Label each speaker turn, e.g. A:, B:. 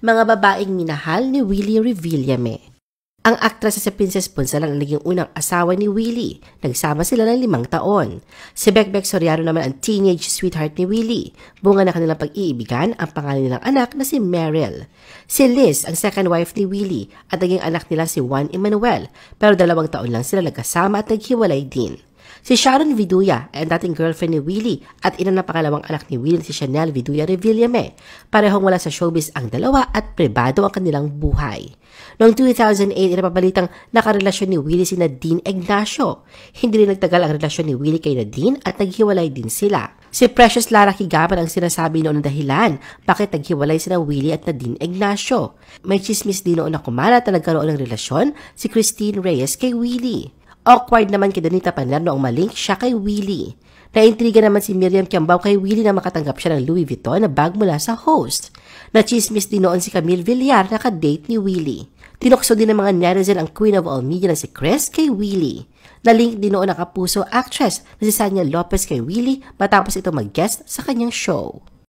A: Mga babaeng minahal ni Willie Revillame. Ang aktres sa si Princess Punsalan ang naging unang asawa ni Willie. Nagsama sila ng 5 taon. Si Bekbek Soriano naman ang teenage sweetheart ni Willie. Bunga na kanilang pag-iibigan ang pangalan nilang anak na si Meryl. Si Liz ang second wife ni Willie at naging anak nila si Juan Emmanuel. Pero 2 taon lang sila nagkasama at naghiwalay din. Si Sharon Viduya ay ang dating girlfriend ni Willie at ina ng pangalawang anak ni Willie si Chanel Viduya Revillame. Parehong wala sa showbiz ang dalawa at pribado ang kanilang buhay. Noong 2008, inapabalitang nakarelasyon ni Willie si Nadine Ignacio. Hindi rin nagtagal ang relasyon ni Willie kay Nadine at naghiwalay din sila. Si Precious Lara Kigapan ang sinasabi noon ng dahilan bakit naghiwalay sina Willie at Nadine Ignacio. May chismis din noon na kumalat na nagkaroon ng relasyon si Christine Reyes kay Willie. Awkward naman kay Donita Paner noong malink siya kay Willie. Naintriga naman si Miriam Kiambao kay Willie na makatanggap siya ng Louis Vuitton na bag mula sa host. Nachismis din noon si Camille Villar na ka-date ni Willie. Tinukso din ng mga netizen ang queen of all media na si Chris kay Willie. Nalink din noon ang kapuso actress na si Sanya Lopez kay Willie matapos ito mag-guest sa kanyang show.